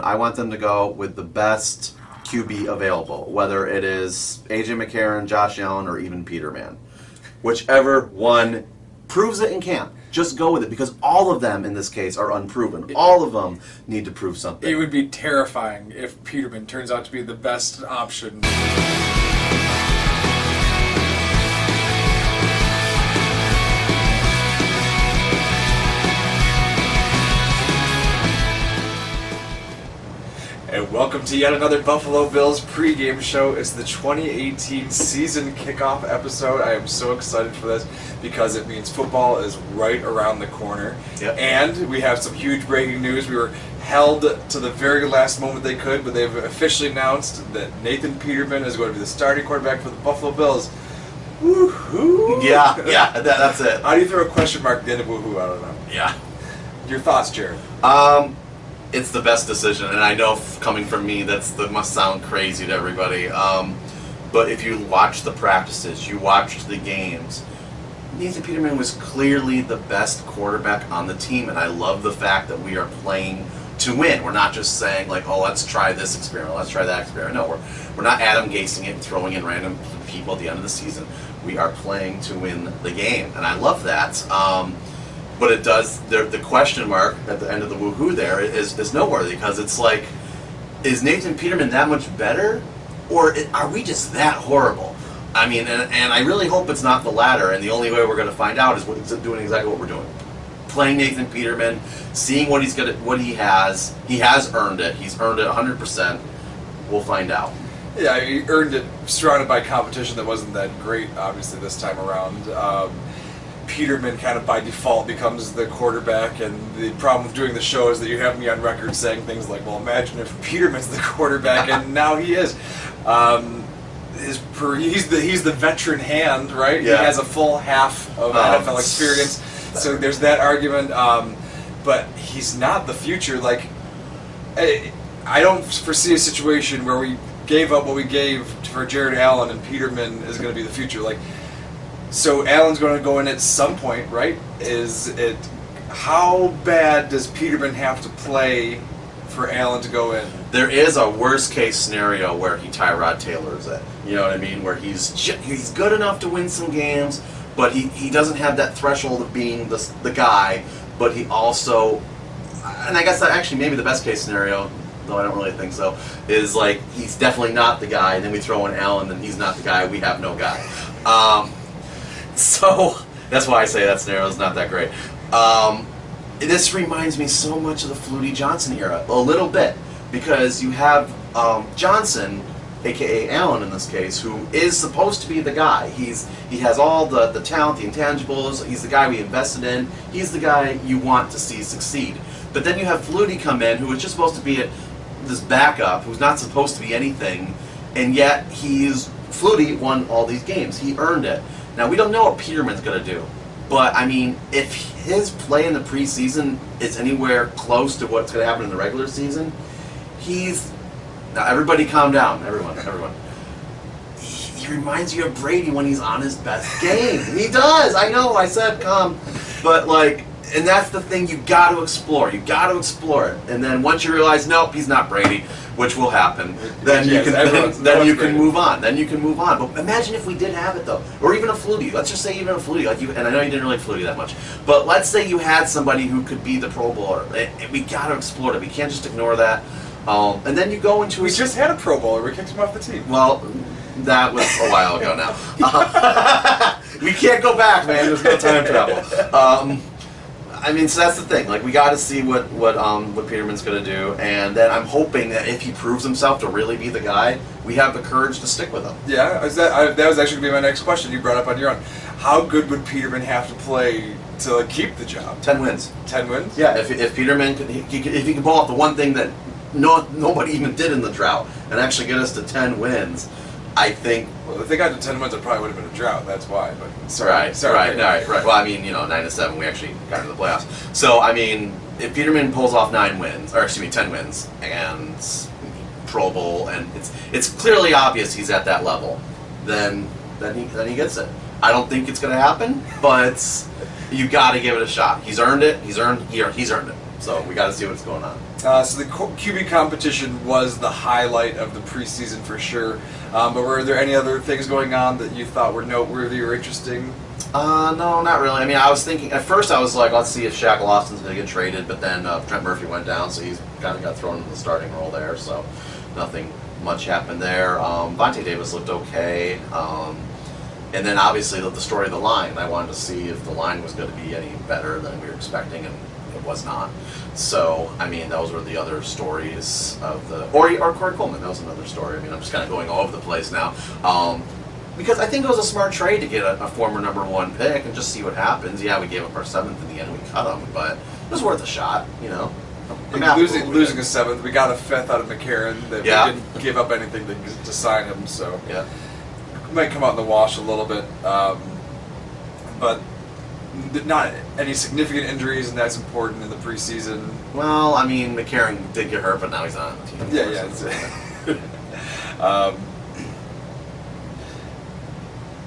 I want them to go with the best QB available, whether it is A.J. McCarron, Josh Allen, or even Peterman. Whichever one proves it in camp. Just go with it, because all of them in this case are unproven. All of them need to prove something. It would be terrifying if Peterman turns out to be the best option. And welcome to yet another Buffalo Bills pregame show. It's the 2018 season kickoff episode. I am so excited for this because it means football is right around the corner. Yep. And we have some huge breaking news. We were held to the very last moment they could, but they've officially announced that Nathan Peterman is going to be the starting quarterback for the Buffalo Bills. Woohoo! Yeah, that's it. How do you throw a question mark at the end of woohoo? I don't know. Yeah. Your thoughts, Jared? It's the best decision, and I know coming from me that must sound crazy to everybody. But if you watch the practices, you watched the games, Nathan Peterman was clearly the best quarterback on the team, and I love the fact that we are playing to win. We're not just saying, like, oh, let's try this experiment, let's try that experiment. No, we're not Adam Gasing it and throwing in random people at the end of the season. We are playing to win the game, and I love that. But it does, the question mark at the end of the woohoo there is noteworthy, because it's like, is Nathan Peterman that much better? Or are we just that horrible? I mean, and I really hope it's not the latter, and the only way we're going to find out is doing exactly what we're doing. Playing Nathan Peterman, seeing what he has. He has earned it. He's earned it 100%. We'll find out. Yeah, he earned it surrounded by competition that wasn't that great, obviously, this time around. Peterman kind of by default becomes the quarterback, and the problem with doing the show is that you have me on record saying things like, well, imagine if Peterman's the quarterback, and now he is. He's the veteran hand, right? Yeah. He has a full half of NFL experience, so there's that argument, but he's not the future. Like, I don't foresee a situation where we gave up what we gave for Jared Allen and Peterman is going to be the future. Like, so Allen's going to go in at some point, right? How bad does Peterman have to play for Allen to go in? There is a worst case scenario where he Tyrod Taylors it. You know what I mean? Where he's good enough to win some games, but he doesn't have that threshold of being the guy. But he also, and I guess that actually maybe the best case scenario, though I don't really think so, is like he's definitely not the guy. And then we throw in Allen, and he's not the guy. We have no guy. So that's why I say that scenario is not that great. This reminds me so much of the Flutie Johnson era, a little bit, because you have Johnson, aka Allen in this case, who is supposed to be the guy. He has all the talent, the intangibles. He's the guy we invested in. He's the guy you want to see succeed. But then you have Flutie come in, who is just supposed to be this backup, who's not supposed to be anything, and yet Flutie won all these games. He earned it. Now, we don't know what Peterman's going to do, but, I mean, if his play in the preseason is anywhere close to what's going to happen in the regular season, now, everybody calm down, everyone. He reminds you of Brady when he's on his best game. He does, I know, I said calm, but, like, and that's the thing you got to explore. You got to explore it, and then once you realize, nope, he's not Brady, which will happen, then you can move on. Then you can move on. But imagine if we did have it, though, or even a Flutie. Let's just say even a Flutie. And I know you didn't like Flutie that much, but let's say you had somebody who could be the Pro Bowler. We got to explore it. We can't just ignore that. And then you go into. We just had a Pro Bowler. We kicked him off the team. Well, that was a while ago now. We can't go back, man. There's no time travel. I mean, so that's the thing. Like, we got to see what Peterman's going to do, and then I'm hoping that if he proves himself to really be the guy, we have the courage to stick with him. Yeah, that was actually going to be my next question. You brought up on your own. How good would Peterman have to play to keep the job? 10 wins. 10 wins? Yeah. If Peterman if he can pull off the one thing that nobody even did in the drought and actually get us to 10 wins, I think. Well, if they got to 10 wins, it probably would have been a drought. That's why. But Right. Well, I mean, 9-7, we actually got into the playoffs. So, I mean, if Peterman pulls off 10 wins, and Pro Bowl, and it's clearly obvious he's at that level, then he gets it. I don't think it's going to happen, but you got to give it a shot. He's earned it. He's earned it. So we got to see what's going on. So the QB competition was the highlight of the preseason for sure. But were there any other things going on that you thought were noteworthy or interesting? No, not really. I mean, I was thinking, at first I was like, let's see if Shaq Lawson's going to get traded, but then Trent Murphy went down, so he's kind of got thrown into the starting role there, so nothing much happened there. Vontae Davis looked okay. And then obviously the story of the line. I wanted to see if the line was going to be any better than we were expecting, and it was not. So, I mean, those were the other stories of the... Or Corey Coleman, that was another story. I mean, I'm just kind of going all over the place now. Because I think it was a smart trade to get a former #1 pick and just see what happens. Yeah, we gave up our 7th in the end, we cut him, but it was worth a shot, you know. Losing a 7th, we got a 5th out of McCarron. That we didn't give up anything to sign him, so yeah, might come out in the wash a little bit. But not any significant injuries, and that's important in the preseason. Well, I mean, McCarron did get hurt, but now he's on the team. Yeah.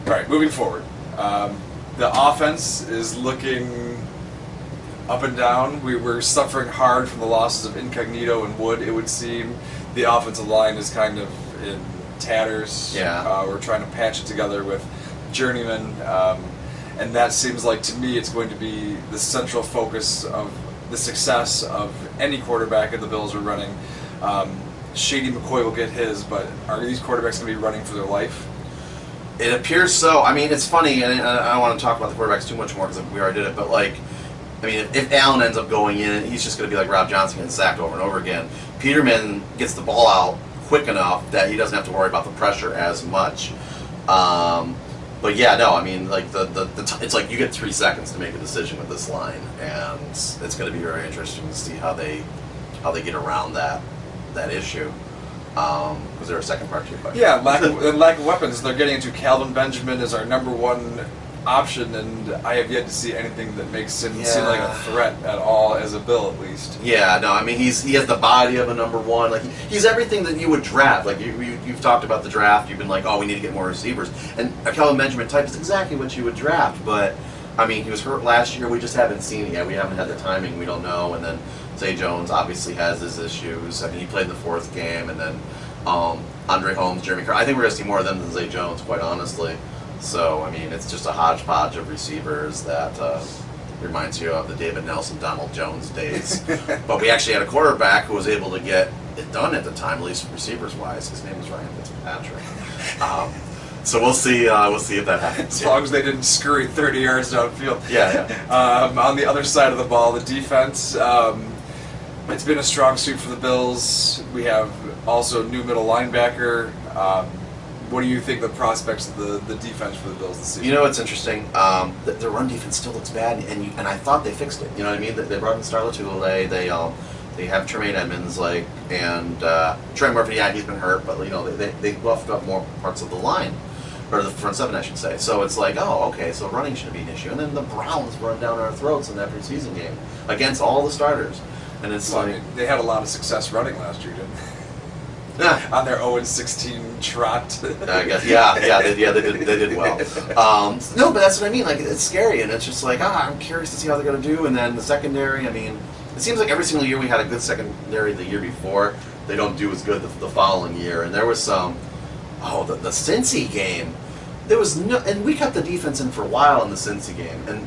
All right, moving forward. The offense is looking up and down. We were suffering hard from the losses of Incognito and Wood, it would seem. The offensive line is kind of in tatters. Yeah. We're trying to patch it together with journeyman. And that seems like, to me, it's going to be the central focus of the success of any quarterback if the Bills are running. Shady McCoy will get his, but are these quarterbacks going to be running for their life? It appears so. I mean, it's funny, and I don't want to talk about the quarterbacks too much more because we already did it, but, like, I mean, if Allen ends up going in, he's just going to be like Rob Johnson getting sacked over and over again. Peterman gets the ball out quick enough that he doesn't have to worry about the pressure as much. But yeah, no, I mean, like it's like you get 3 seconds to make a decision with this line, and it's going to be very interesting to see how they get around that issue. Was there a second part to your question? Yeah, lack of weapons. They're getting into Kelvin Benjamin as our #1 option, and I have yet to see anything that makes him seem like a threat at all, as a Bill at least. Yeah, no, I mean he has the body of a #1. Like he's everything that you would draft. Like you've talked about the draft. You've been like, oh, we need to get more receivers, and a Kelvin Benjamin type is exactly what you would draft. But I mean, he was hurt last year. We just haven't seen it yet. We haven't had the timing. We don't know. And then Zay Jones obviously has his issues. I mean, he played in the 4th game, and then Andre Holmes, Jeremy Carr. I think we're going to see more of them than Zay Jones, quite honestly. So, I mean, it's just a hodgepodge of receivers that reminds you of the David Nelson, Donald Jones days. But we actually had a quarterback who was able to get it done at the time, at least receivers-wise. His name was Ryan Fitzpatrick. So we'll see if that happens. As long as they didn't scurry 30 yards downfield. Yeah. On the other side of the ball, the defense, it's been a strong suit for the Bills. We have also new middle linebacker. What do you think the prospects of the defense for the Bills this season? You know what's interesting? The run defense still looks bad, and I thought they fixed it. You know what I mean? They brought in lotulelei. They have Tremaine, Edmunds, and Trent Murphy. Yeah, he's been hurt, but you know they buffed up more parts of the line, or the front 7, I should say. So it's like, oh, okay, so running shouldn't be an issue. And then the Browns run down our throats in that preseason game against all the starters, and it's I mean, they had a lot of success running last year, didn't they? On their 0-16 trot. I guess, they did well. No, but that's what I mean. Like, it's scary, and it's just like, I'm curious to see how they're going to do. And then the secondary, I mean, it seems like every single year we had a good secondary the year before. They don't do as good the following year. And there was some, the Cincy game. There was no, and we kept the defense in for a while in the Cincy game, and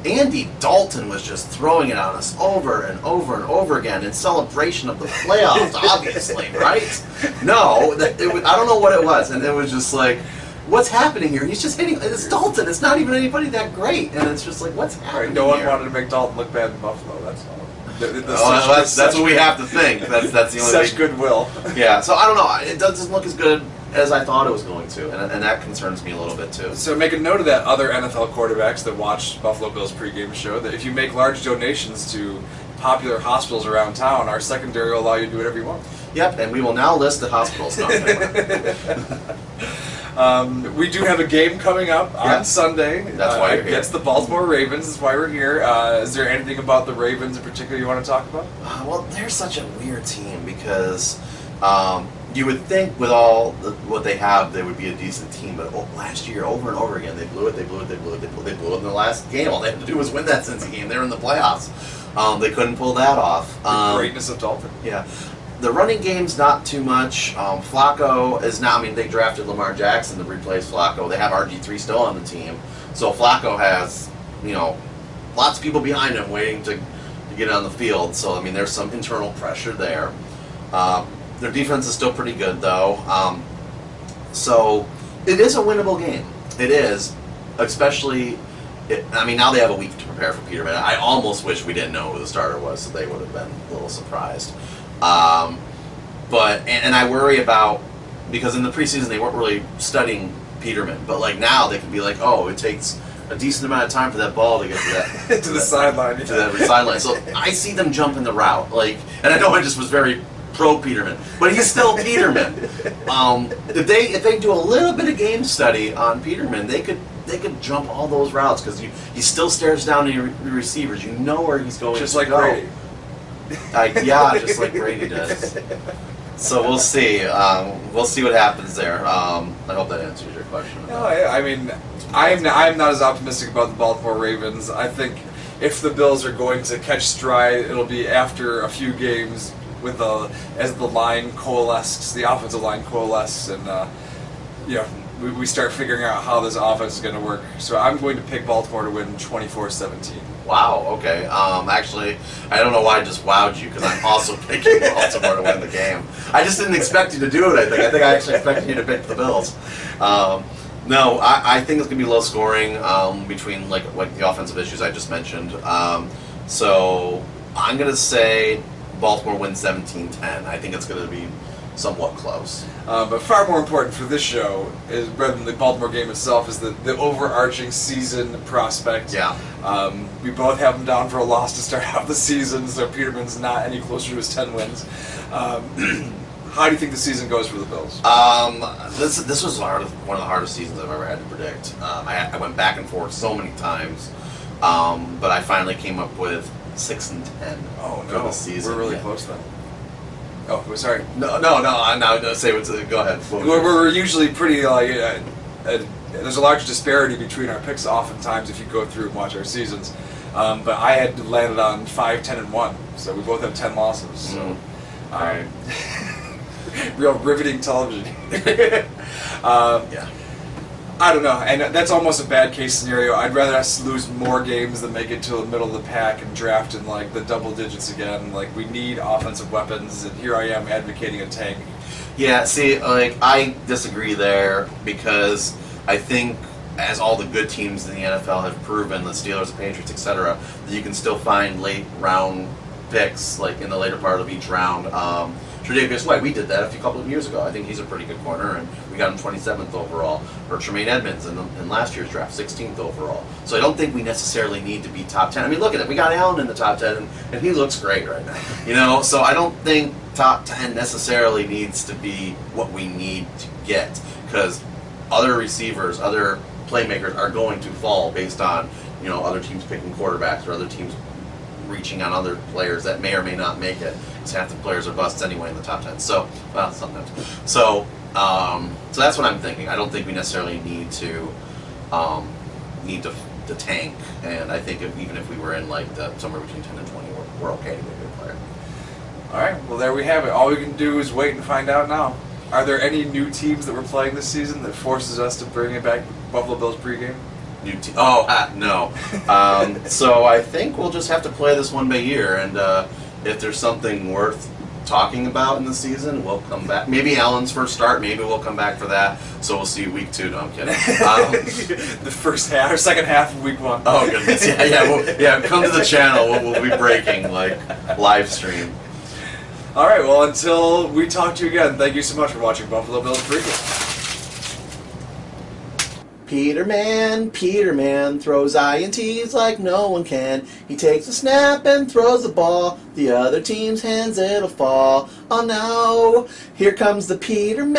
Andy Dalton was just throwing it on us over and over and over again in celebration of the playoffs, obviously, right? No, I don't know what it was, and it was just like, what's happening here? He's just hitting. It's Dalton. It's not even anybody that great, and it's just like, what's happening? No one here? wanted to make Dalton look bad in Buffalo. That's all. That's what we have to think. That's the only such goodwill. Yeah. So I don't know. It doesn't look as good as I thought it was going to, and that concerns me a little bit too. So make a note of that, other NFL quarterbacks that watch Buffalo Bills pregame show, that if you make large donations to popular hospitals around town, our secondary will allow you to do whatever you want. Yep, and we will now list the hospitals. We do have a game coming up on Sunday. That's why you're here. Against the Baltimore Ravens. That's why we're here. Is there anything about the Ravens in particular you want to talk about? Well, they're such a weird team because you would think with all what they have, they would be a decent team. But last year, over and over again, they blew it in the last game. All they had to do was win that Cincy game. They were in the playoffs. They couldn't pull that off. The greatness of Dalton. Yeah. The running game's not too much. Flacco is not. I mean, they drafted Lamar Jackson to replace Flacco. They have RG3 still on the team, so Flacco has, lots of people behind him waiting to get on the field. So I mean, there's some internal pressure there. Their defense is still pretty good, though. So it is a winnable game. It is, especially. Now they have a week to prepare for Peterman. I almost wish we didn't know who the starter was, so they would have been a little surprised. But I worry about, because in the preseason they weren't really studying Peterman, but like now they can be like, oh, it takes a decent amount of time for that ball to get to that to the sideline, to that sideline. So I see them jumping the route, and I know I just was very pro Peterman, but he's still Peterman. If they do a little bit of game study on Peterman, they could jump all those routes because he still stares down the receivers. You know where he's going. Just to like go. Brady. Just like Brady does. So we'll see. We'll see what happens there. I hope that answers your question. No, I mean, I'm not as optimistic about the Baltimore Ravens. I think if the Bills are going to catch stride, it'll be after a few games as the line coalesces, the offensive line coalesces, and we start figuring out how this offense is going to work. So I'm going to pick Baltimore to win 24-17. Wow, okay. Actually, I don't know why I just wowed you, because I'm also picking Baltimore to win the game. I just didn't expect you to do it, I think. I think I actually expected you to pick the Bills. No, I think it's going to be low scoring between like the offensive issues I just mentioned. So I'm going to say Baltimore wins 17-10. I think it's going to be somewhat close. But far more important for this show, rather than the Baltimore game itself, is the overarching season prospect. Yeah. We both have him down for a loss to start out the season, so Peterman's not any closer to his 10 wins. How do you think the season goes for the Bills? This was one of the hardest seasons I've ever had to predict. I went back and forth so many times, but I finally came up with 6-10 for the season. We're really close then. Oh, sorry. No. Say what's. Go ahead. We're usually pretty there's a large disparity between our picks oftentimes if you go through and watch our seasons. But I had landed on 5-10-1, so we both have 10 losses. So, all right. Real riveting television. Yeah. I don't know, and that's almost a bad case scenario. I'd rather us lose more games than make it to the middle of the pack and draft in like the double digits again. Like, we need offensive weapons, and here I am advocating a tank. Yeah, see, I disagree there, because I think, as all the good teams in the NFL have proven, the Steelers, the Patriots, etc., that you can still find late round picks, like in the later part of each round. Tredavious White, we did that a couple of years ago. I think he's a pretty good corner, and we got him 27th overall. Or Tremaine Edmunds in last year's draft, 16th overall. So I don't think we necessarily need to be top 10. I mean, look at it. We got Allen in the top 10, and he looks great right now. So I don't think top 10 necessarily needs to be what we need to get, because other receivers, other playmakers are going to fall based on other teams picking quarterbacks or other teams reaching on other players that may or may not make it. Because half the players are busts anyway in the top 10. So, well, sometimes. So that's what I'm thinking. I don't think we necessarily need to tank. And I think even if we were in like somewhere between 10 and 20, we're okay to be a good player. All right. Well, there we have it. All we can do is wait and find out now. Are there any new teams that we're playing this season that forces us to bring it back Buffalo Bills pregame? No. So I think we'll just have to play this one by ear, and if there's something worth talking about in the season, we'll come back. Maybe Allen's first start, maybe we'll come back for that. So we'll see week 2. No, I'm kidding. The first half or second half of week 1. Oh goodness, yeah. Come to the channel. We'll be breaking live stream. All right. Well, until we talk to you again, thank you so much for watching Buffalo Bills Pregame. Peterman throws INTs like no one can. He takes a snap and throws the ball. The other team's hands, it'll fall. Oh no, here comes the Peterman.